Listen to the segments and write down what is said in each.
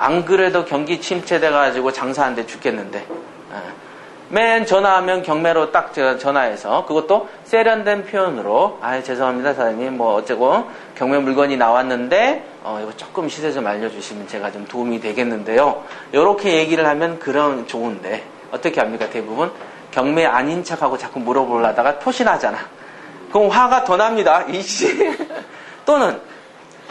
안 그래도 경기 침체돼가지고 장사하는데 죽겠는데. 맨 전화하면 경매로 딱 제가 전화해서 그것도 세련된 표현으로 죄송합니다 사장님 뭐 어쩌고 경매 물건이 나왔는데 이거 조금 시세 좀 알려주시면 제가 좀 도움이 되겠는데요. 이렇게 얘기를 하면 그런 좋은데 어떻게 합니까? 대부분 경매 아닌 척하고 자꾸 물어보려다가 토신하잖아. 그럼 화가 더 납니다. 이씨. 또는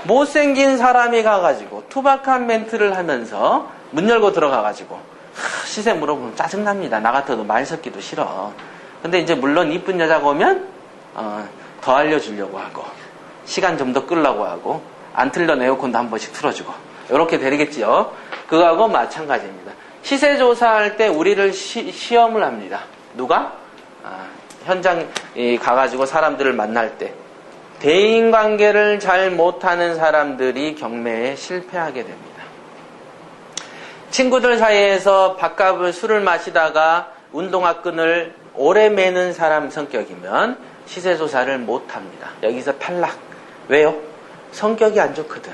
못생긴 사람이 가가지고 투박한 멘트를 하면서 문 열고 들어가가지고 시세 물어보면 짜증납니다. 나 같아도 말 섞기도 싫어. 근데 이제 물론 이쁜 여자가 오면 더 알려주려고 하고 시간 좀 더 끌려고 하고 안 틀던 에어컨도 한 번씩 틀어주고 이렇게 되겠지요. 그거하고 마찬가지입니다. 시세 조사할 때 우리를 시험을 합니다. 누가? 현장 가가지고 사람들을 만날 때 대인관계를 잘 못하는 사람들이 경매에 실패하게 됩니다. 친구들 사이에서 밥값을 술을 마시다가 운동화끈을 오래 매는 사람 성격이면 시세조사를 못합니다. 여기서 탈락. 왜요? 성격이 안 좋거든.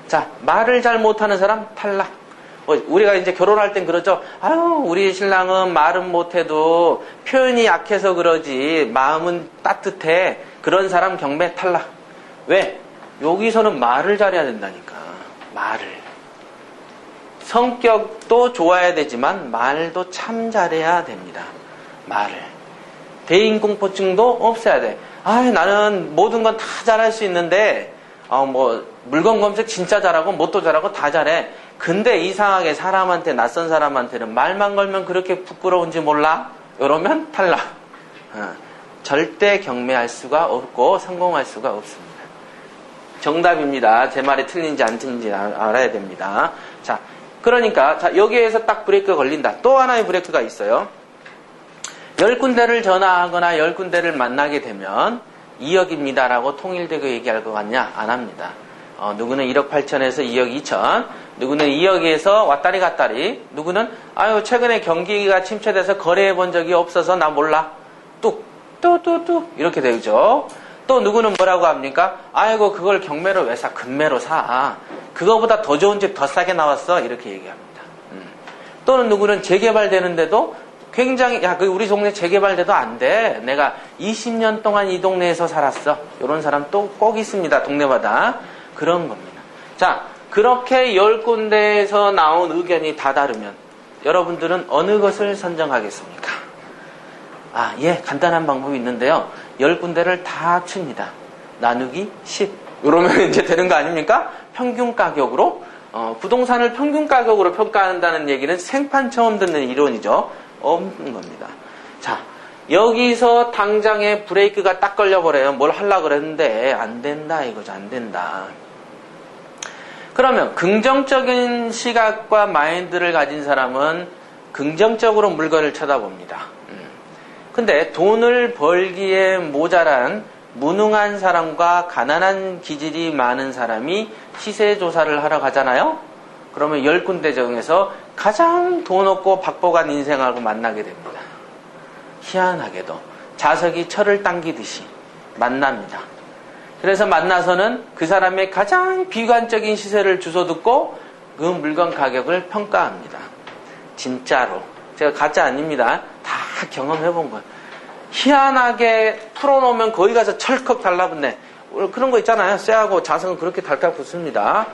자, 말을 잘 못하는 사람 탈락. 우리가 이제 결혼할 땐 그러죠. 아유, 우리 신랑은 말은 못해도 표현이 약해서 그러지 마음은 따뜻해. 그런 사람 경매 탈락. 왜? 여기서는 말을 잘해야 된다니까. 말을. 성격도 좋아야 되지만 말도 참 잘해야 됩니다. 말을. 대인공포증도 없애야 돼. 나는 모든 건 다 잘할 수 있는데 물건 검색 진짜 잘하고 뭣도 잘하고 다 잘해. 근데 이상하게 사람한테 낯선 사람한테는 말만 걸면 그렇게 부끄러운지 몰라? 이러면 탈락. 절대 경매할 수가 없고 성공할 수가 없습니다. 정답입니다. 제 말이 틀린지 안 틀린지 알아야 됩니다. 자, 그러니까 여기에서 딱 브레이크가 걸린다. 또 하나의 브레이크가 있어요. 10군데를 전화하거나 10군데를 만나게 되면 2억입니다라고 통일되게 얘기할 것 같냐? 안 합니다. 누구는 1억 8천에서 2억 2천, 누구는 2억에서 왔다리 갔다리, 누구는 최근에 경기가 침체돼서 거래해 본 적이 없어서 나 몰라. 뚝 이렇게 되죠. 또 누구는 뭐라고 합니까? 그걸 경매로 왜 사? 금매로 사. 그거보다 더 좋은 집 더 싸게 나왔어. 이렇게 얘기합니다. 또는 누구는 재개발되는데도 굉장히 우리 동네 재개발돼도 안 돼. 내가 20년 동안 이 동네에서 살았어. 이런 사람 또 꼭 있습니다. 동네마다. 그런 겁니다. 자, 그렇게 10군데에서 나온 의견이 다 다르면 여러분들은 어느 것을 선정하겠습니까? 간단한 방법이 있는데요. 10군데를 다 합칩니다. 나누기 10. 이러면 이제 되는 거 아닙니까? 평균 가격으로, 부동산을 평균 가격으로 평가한다는 얘기는 생판 처음 듣는 이론이죠. 없는 겁니다. 자, 여기서 당장에 브레이크가 딱 걸려버려요. 뭘 하려고 그랬는데, 안 된다, 이거죠. 안 된다. 그러면 긍정적인 시각과 마인드를 가진 사람은 긍정적으로 물건을 쳐다봅니다. 근데 돈을 벌기에 모자란 무능한 사람과 가난한 기질이 많은 사람이 시세조사를 하러 가잖아요. 그러면 10군데 중에서 가장 돈 없고 박복한 인생하고 만나게 됩니다. 희한하게도 자석이 철을 당기듯이 만납니다. 그래서 만나서는 그 사람의 가장 비관적인 시세를 주워 듣고 그 물건 가격을 평가합니다. 진짜로. 제가 가짜 아닙니다. 다 경험해본 거예요. 희한하게 풀어놓으면 거기 가서 철컥 달라붙네. 그런 거 있잖아요. 쇠하고 자석은 그렇게 달달 붙습니다.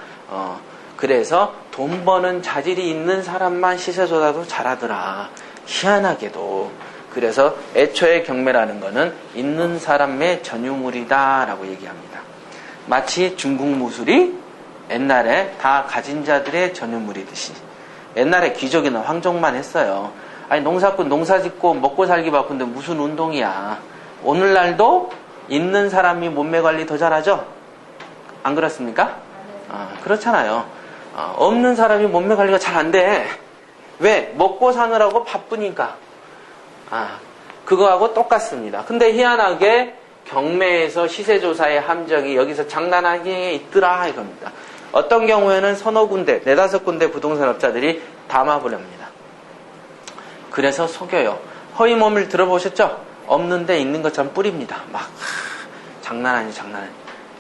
그래서 돈 버는 자질이 있는 사람만 시세조사도 잘하더라. 희한하게도. 그래서 애초에 경매라는 거는 있는 사람의 전유물이다 라고 얘기합니다. 마치 중국 무술이 옛날에 다 가진 자들의 전유물이듯이. 옛날에 귀족이나 황족만 했어요. 농사꾼 농사 짓고 먹고 살기 바쁜데 무슨 운동이야. 오늘날도 있는 사람이 몸매 관리 더 잘하죠? 안 그렇습니까? 그렇잖아요. 없는 사람이 몸매 관리가 잘 안 돼. 왜? 먹고 사느라고 바쁘니까. 그거하고 똑같습니다. 근데 희한하게 경매에서 시세조사의 함정이 여기서 장난하게 있더라 이겁니다. 어떤 경우에는 서너 군데, 4-5군데 부동산업자들이 담아보렵니다. 그래서 속여요. 허위 몸을 들어보셨죠? 없는데 있는 것처럼 뿌립니다. 막 장난 아니 장난 아니.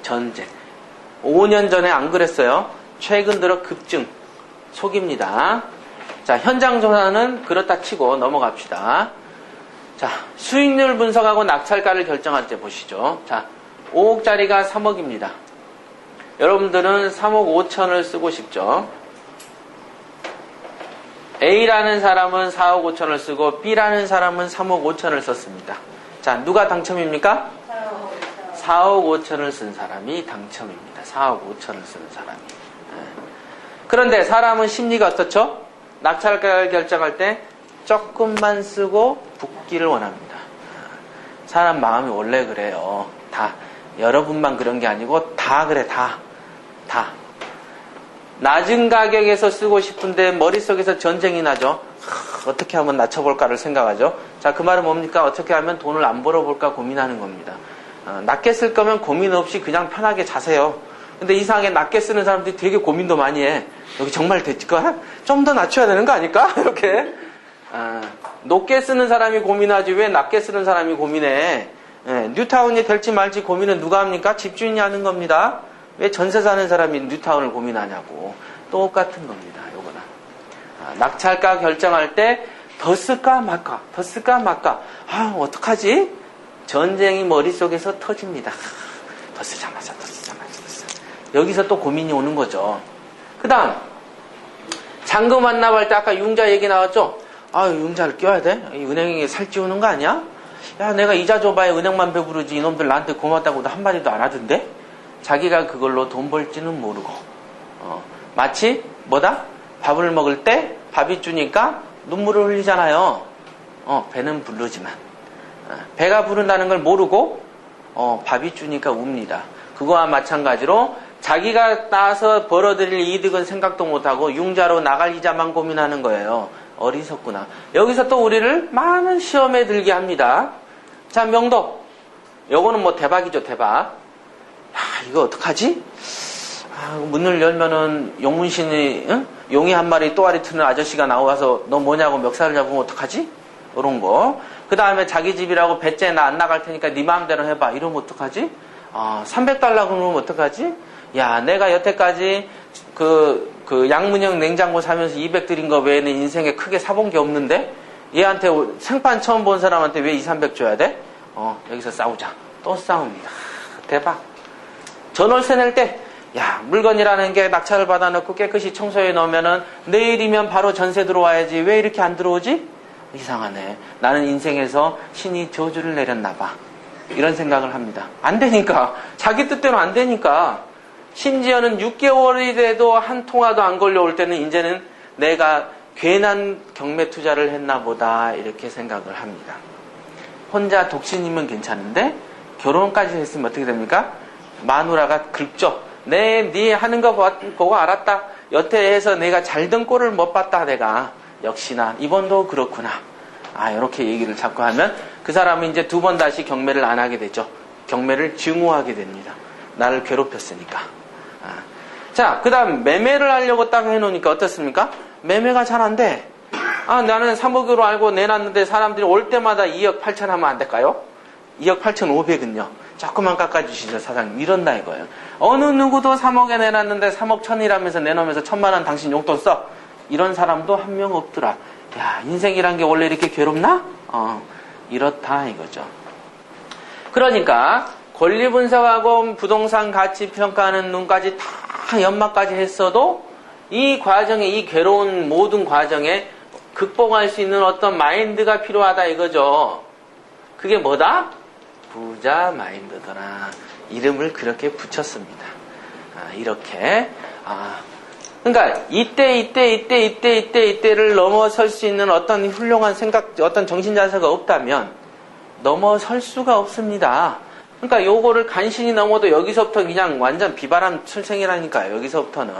전쟁. 5년 전에 안 그랬어요? 최근 들어 급증. 속입니다. 자, 현장 조사는 그렇다 치고 넘어갑시다. 자, 수익률 분석하고 낙찰가를 결정할 때 보시죠. 자, 5억짜리가 3억입니다. 여러분들은 3억 5천을 쓰고 싶죠. A라는 사람은 4억 5천을 쓰고 B라는 사람은 3억 5천을 썼습니다. 자, 누가 당첨입니까? 4억 5천을 쓴 사람이 당첨입니다. 4억 5천을 쓴 사람이. 그런데 사람은 심리가 어떻죠? 낙찰가를 결정할 때 조금만 쓰고 붙기를 원합니다. 사람 마음이 원래 그래요. 다. 여러분만 그런 게 아니고 다 그래, 다. 낮은 가격에서 쓰고 싶은데 머릿속에서 전쟁이 나죠. 어떻게 하면 낮춰볼까를 생각하죠. 자, 그 말은 뭡니까? 어떻게 하면 돈을 안 벌어볼까 고민하는 겁니다. 낮게 쓸 거면 고민 없이 그냥 편하게 자세요. 근데 이상하게 낮게 쓰는 사람들이 되게 고민도 많이 해. 여기 정말 될까? 좀 더 낮춰야 되는 거 아닐까? 이렇게. 높게 쓰는 사람이 고민하지 왜 낮게 쓰는 사람이 고민해? 뉴타운이 될지 말지 고민은 누가 합니까? 집주인이 하는 겁니다. 왜 전세 사는 사람이 뉴타운을 고민하냐고. 똑같은 겁니다. 요거는. 낙찰가 결정할 때 더 쓸까 말까, 더 쓸까 말까. 어떡하지? 전쟁이 머릿속에서 터집니다. 더 쓰자마자. 여기서 또 고민이 오는 거죠. 그 다음, 잔금 완납할 때 아까 융자 얘기 나왔죠? 융자를 껴야 돼? 이 은행에 살찌우는 거 아니야? 야, 내가 이자 줘봐야 은행만 배부르지. 이놈들 나한테 고맙다고도 한마디도 안 하던데? 자기가 그걸로 돈 벌지는 모르고. 마치, 뭐다? 밥을 먹을 때 밥이 주니까 눈물을 흘리잖아요. 배는 부르지만. 배가 부른다는 걸 모르고, 밥이 주니까 웁니다. 그거와 마찬가지로 자기가 따서 벌어들일 이득은 생각도 못하고 융자로 나갈 이자만 고민하는 거예요. 어리석구나. 여기서 또 우리를 많은 시험에 들게 합니다. 자, 명도. 요거는 뭐 대박이죠, 대박. 이거 어떡하지? 문을 열면은 용문신이, 용이 한 마리 또아리 트는 아저씨가 나와서 너 뭐냐고 멱살을 잡으면 어떡하지? 이런 거. 그 다음에 자기 집이라고 배째 나 안 나갈 테니까 네 마음대로 해봐. 이러면 어떡하지? 300달러 그러면 어떡하지? 야, 내가 여태까지 그 양문형 냉장고 사면서 200 드린 거 외에는 인생에 크게 사본 게 없는데 얘한테 생판 처음 본 사람한테 왜 2, 300 줘야 돼? 여기서 싸우자. 또 싸웁니다. 대박. 전월세 낼 때 야, 물건이라는 게 낙찰을 받아놓고 깨끗이 청소해 놓으면은 내일이면 바로 전세 들어와야지. 왜 이렇게 안 들어오지? 이상하네. 나는 인생에서 신이 저주를 내렸나 봐. 이런 생각을 합니다. 안 되니까. 자기 뜻대로 안 되니까. 심지어는 6개월이 돼도 한 통화도 안 걸려올 때는 이제는 내가 괜한 경매 투자를 했나 보다 이렇게 생각을 합니다. 혼자 독신이면 괜찮은데 결혼까지 했으면 어떻게 됩니까? 마누라가 긁죠. 네 하는 거 보고 알았다. 여태 해서 내가 잘된 꼴을 못 봤다 내가. 역시나 이번도 그렇구나. 이렇게 얘기를 자꾸 하면 그 사람은 이제 두 번 다시 경매를 안 하게 되죠. 경매를 증오하게 됩니다. 나를 괴롭혔으니까. 자, 그 다음 매매를 하려고 딱 해놓으니까 어떻습니까? 매매가 잘 안 돼. 나는 3억으로 알고 내놨는데 사람들이 올 때마다 2억 8천 하면 안 될까요? 2억 8천 5백은요. 조금만 깎아주시죠, 사장님. 이런다 이거예요. 어느 누구도 3억에 내놨는데 3억 1천이라면서 내놓으면서 1,000만 원 당신 용돈 써. 이런 사람도 한 명 없더라. 야, 인생이란 게 원래 이렇게 괴롭나? 이렇다 이거죠. 그러니까 권리 분석하고 부동산 가치 평가하는 눈까지 다 연마까지 했어도 이 과정에, 이 괴로운 모든 과정에 극복할 수 있는 어떤 마인드가 필요하다 이거죠. 그게 뭐다? 부자 마인드더라. 이름을 그렇게 붙였습니다. 이렇게. 그러니까 이때를 넘어설 수 있는 어떤 훌륭한 생각, 어떤 정신 자세가 없다면 넘어설 수가 없습니다. 그러니까 요거를 간신히 넘어도 여기서부터 그냥 완전 비바람 출생이라니까요. 여기서부터는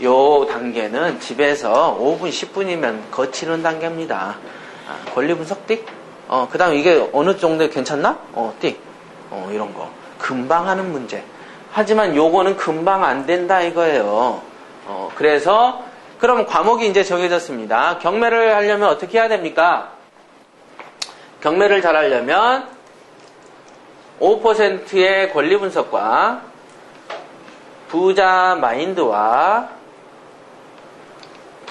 요 단계는 집에서 5분, 10분이면 거치는 단계입니다. 권리 분석 띡. 그 다음 이게 어느 정도 괜찮나? 띡. 이런 거. 금방 하는 문제. 하지만 요거는 금방 안 된다 이거예요. 그래서 그럼 과목이 이제 정해졌습니다. 경매를 하려면 어떻게 해야 됩니까? 경매를 잘 하려면 5%의 권리 분석과 부자 마인드와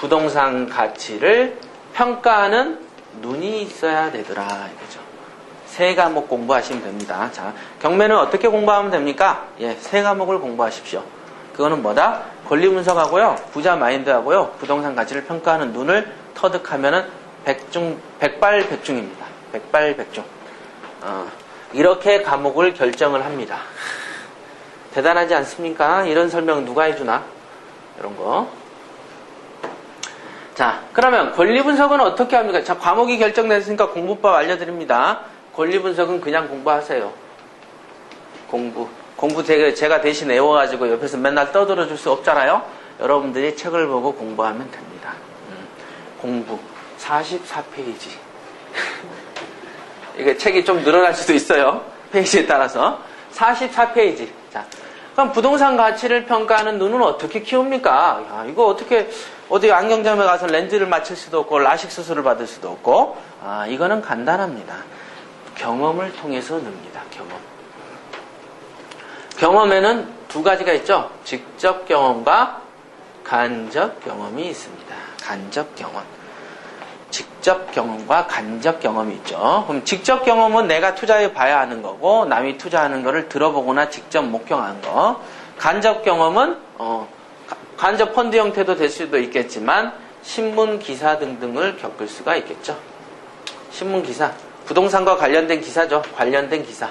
부동산 가치를 평가하는 눈이 있어야 되더라 이거죠. 세 과목 공부하시면 됩니다. 자, 경매는 어떻게 공부하면 됩니까? 예, 세 과목을 공부하십시오. 그거는 뭐다? 권리 분석하고요, 부자 마인드하고요, 부동산 가치를 평가하는 눈을 터득하면은 백발백중입니다. 백발백중. 이렇게 과목을 결정을 합니다. 대단하지 않습니까? 이런 설명 누가 해주나? 이런 거. 자, 그러면 권리 분석은 어떻게 합니까? 자, 과목이 결정됐으니까 공부법 알려드립니다. 권리 분석은 그냥 공부하세요. 공부 제가 대신 외워가지고 옆에서 맨날 떠들어 줄 수 없잖아요. 여러분들이 책을 보고 공부하면 됩니다. 공부 44페이지. 이게 책이 좀 늘어날 수도 있어요. 페이지에 따라서 44페이지. 자, 그럼 부동산 가치를 평가하는 눈은 어떻게 키웁니까? 야, 이거 어떻게 어디 안경점에 가서 렌즈를 맞출 수도 없고 라식 수술을 받을 수도 없고, 이거는 간단합니다. 경험을 통해서 늡니다. 경험에는 두 가지가 있죠. 직접 경험과 간접 경험이 있습니다. 간접 경험. 직접 경험과 간접 경험이 있죠. 그럼 직접 경험은 내가 투자해 봐야 하는 거고, 남이 투자하는 거를 들어보거나 직접 목격하는 거. 간접 경험은 간접 펀드 형태도 될 수도 있겠지만 신문 기사 등등을 겪을 수가 있겠죠. 신문 기사, 부동산과 관련된 기사죠. 관련된 기사.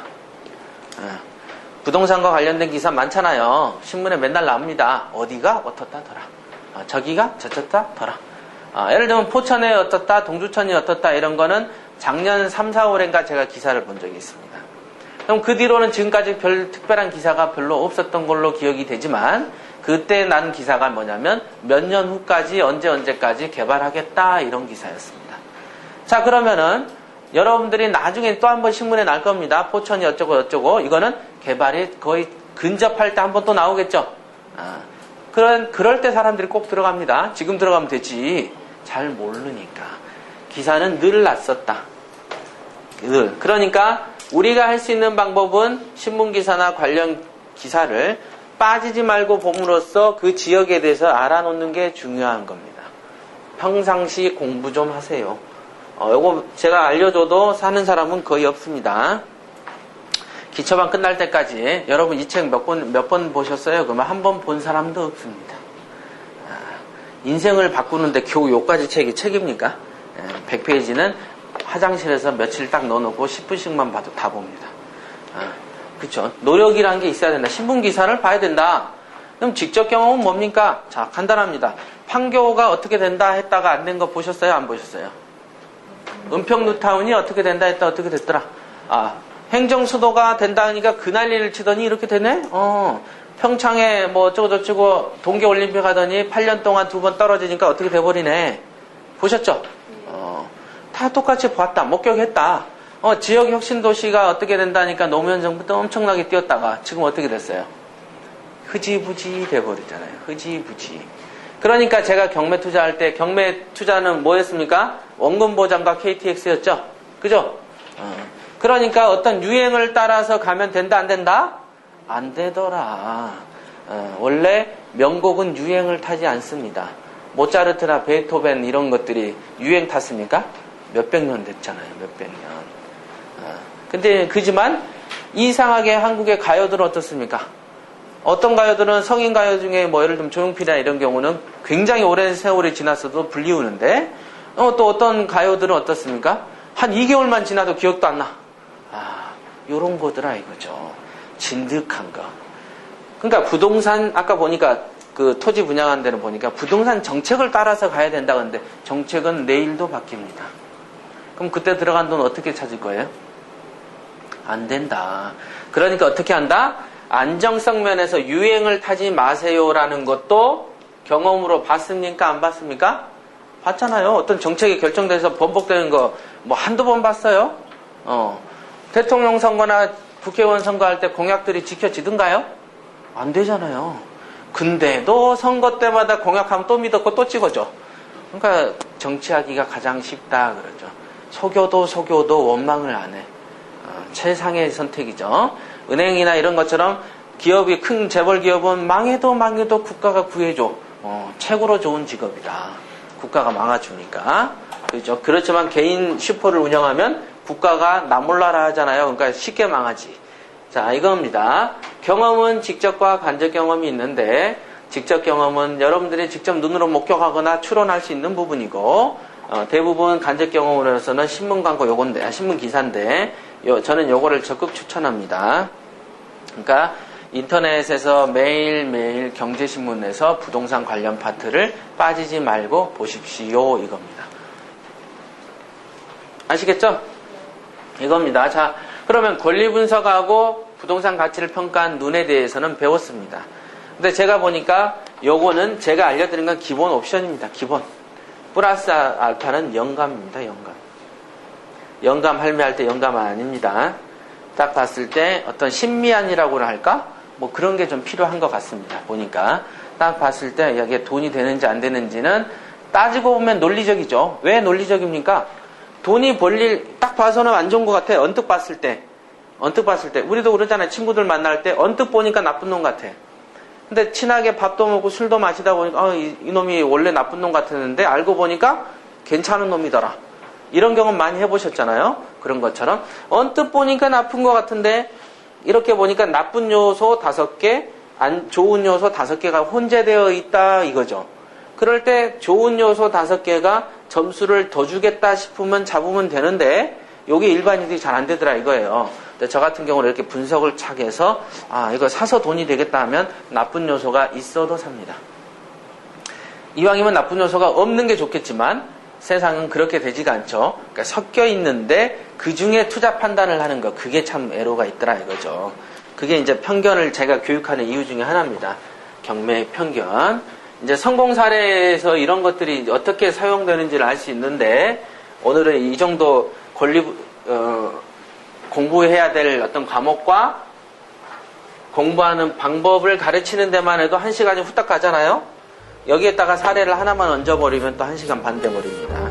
부동산과 관련된 기사 많잖아요. 신문에 맨날 나옵니다. 어디가 어떻다 더라. 저기가 저쳤다 더라. 예를 들면 포천에 어떻다, 동두천이 어떻다 이런 거는 작년 3, 4월인가 제가 기사를 본 적이 있습니다. 그럼 그 뒤로는 지금까지 별 특별한 기사가 별로 없었던 걸로 기억이 되지만, 그때 난 기사가 뭐냐면 몇 년 후까지 언제까지 개발하겠다 이런 기사였습니다. 자, 그러면은 여러분들이 나중에 또 한 번 신문에 날 겁니다. 포천이 어쩌고 이거는 개발이 거의 근접할 때 한 번 또 나오겠죠. 그럴 때 사람들이 꼭 들어갑니다. 지금 들어가면 되지. 잘 모르니까. 기사는 늘 났었다. 늘. 그러니까 우리가 할 수 있는 방법은 신문기사나 관련 기사를 빠지지 말고 봄으로써 그 지역에 대해서 알아놓는 게 중요한 겁니다. 평상시 공부 좀 하세요. 요거 제가 알려줘도 사는 사람은 거의 없습니다. 기초반 끝날 때까지 여러분 이 책 몇 번 보셨어요? 그러면 한 번 본 사람도 없습니다. 인생을 바꾸는데 겨우 요까지 책입니까? 100페이지는 화장실에서 며칠 딱 넣어놓고 10분씩만 봐도 다 봅니다. 그쵸? 노력이라는 게 있어야 된다. 신문기사를 봐야 된다. 그럼 직접 경험은 뭡니까? 자, 간단합니다. 판교가 어떻게 된다 했다가 안 된 거 보셨어요? 안 보셨어요? 은평 뉴타운이 어떻게 된다 했다 어떻게 됐더라? 행정수도가 된다 하니까 그 난리를 치더니 이렇게 되네? 평창에 뭐 어쩌고저쩌고 동계올림픽 하더니 8년 동안 2번 떨어지니까 어떻게 돼버리네. 보셨죠? 다 똑같이 봤다. 목격했다. 지역혁신도시가 어떻게 된다니까 노무현 정부 때 엄청나게 뛰었다가 지금 어떻게 됐어요? 흐지부지 돼버리잖아요. 흐지부지. 그러니까 제가 경매 투자할 때 경매 투자는 뭐였습니까? 원금보장과 KTX였죠? 그죠? 그러니까 어떤 유행을 따라서 가면 된다 안 된다? 안 되더라. 원래 명곡은 유행을 타지 않습니다. 모차르트나 베토벤 이런 것들이 유행 탔습니까? 몇백 년 됐잖아요. 몇백 년. 근데 그지만 이상하게 한국의 가요들은 어떻습니까? 어떤 가요들은 성인 가요 중에 뭐 예를 들면 조용필이나 이런 경우는 굉장히 오랜 세월이 지났어도 불리우는데, 또 어떤 가요들은 어떻습니까? 한 2개월만 지나도 기억도 안 나. 요런 거더라 이거죠. 진득한 거. 그러니까 부동산 아까 보니까 그 토지 분양한 데는 보니까 부동산 정책을 따라서 가야 된다 그러는데 정책은 내일도 바뀝니다. 그럼 그때 들어간 돈 어떻게 찾을 거예요? 안 된다. 그러니까 어떻게 한다? 안정성 면에서 유행을 타지 마세요라는 것도 경험으로 봤습니까? 안 봤습니까? 봤잖아요. 어떤 정책이 결정돼서 번복되는 거 뭐 한두 번 봤어요? 대통령 선거나 국회의원 선거할 때 공약들이 지켜지던가요? 안 되잖아요. 근데도 선거 때마다 공약하면 또 믿었고 또 찍어줘. 그러니까 정치하기가 가장 쉽다 그러죠. 속여도 원망을 안 해. 최상의 선택이죠. 은행이나 이런 것처럼 기업이 큰 재벌 기업은 망해도 국가가 구해줘. 최고로 좋은 직업이다. 국가가 막아주니까. 그렇죠. 그렇지만 개인 슈퍼를 운영하면 국가가 나 몰라라 하잖아요. 그러니까 쉽게 망하지. 자, 이겁니다. 경험은 직접과 간접 경험이 있는데, 직접 경험은 여러분들이 직접 눈으로 목격하거나 추론할 수 있는 부분이고, 대부분 간접 경험으로서는 신문 광고 요건데, 신문 기사인데, 저는 요거를 적극 추천합니다. 그러니까 인터넷에서 매일매일 경제신문에서 부동산 관련 파트를 빠지지 말고 보십시오. 이겁니다. 아시겠죠? 이겁니다. 자, 그러면 권리 분석하고 부동산 가치를 평가한 눈에 대해서는 배웠습니다. 근데 제가 보니까 요거는 제가 알려드린 건 기본 옵션입니다. 기본. 플러스 알파는 영감입니다. 영감. 영감 할매할 때 영감은 아닙니다. 딱 봤을 때 어떤 신미안이라고나 할까? 뭐 그런 게 좀 필요한 것 같습니다. 보니까. 딱 봤을 때 이게 돈이 되는지 안 되는지는 따지고 보면 논리적이죠. 왜 논리적입니까? 돈이 벌릴 딱 봐서는 안 좋은 것 같아. 언뜻 봤을 때. 우리도 그러잖아요. 친구들 만날 때 언뜻 보니까 나쁜 놈 같아. 근데 친하게 밥도 먹고 술도 마시다 보니까 이놈이 원래 나쁜 놈 같았는데 알고 보니까 괜찮은 놈이더라. 이런 경험 많이 해보셨잖아요. 그런 것처럼 언뜻 보니까 나쁜 것 같은데 이렇게 보니까 나쁜 요소 5개, 안 좋은 요소 5개가 혼재되어 있다 이거죠. 그럴 때 좋은 요소 5개가 점수를 더 주겠다 싶으면 잡으면 되는데 여기 일반인들이 잘 안 되더라 이거예요. 근데 저 같은 경우는 이렇게 분석을 착 해서 이거 사서 돈이 되겠다 하면 나쁜 요소가 있어도 삽니다. 이왕이면 나쁜 요소가 없는 게 좋겠지만 세상은 그렇게 되지가 않죠. 그러니까 섞여 있는데 그 중에 투자 판단을 하는 거 그게 참 애로가 있더라 이거죠. 그게 이제 편견을 제가 교육하는 이유 중에 하나입니다. 경매의 편견. 이제 성공 사례에서 이런 것들이 어떻게 사용되는지를 알 수 있는데 오늘은 이 정도 공부해야 될 어떤 과목과 공부하는 방법을 가르치는 데만 해도 1시간이 후딱 가잖아요. 여기에다가 사례를 하나만 얹어버리면 또 1시간 반 돼버립니다.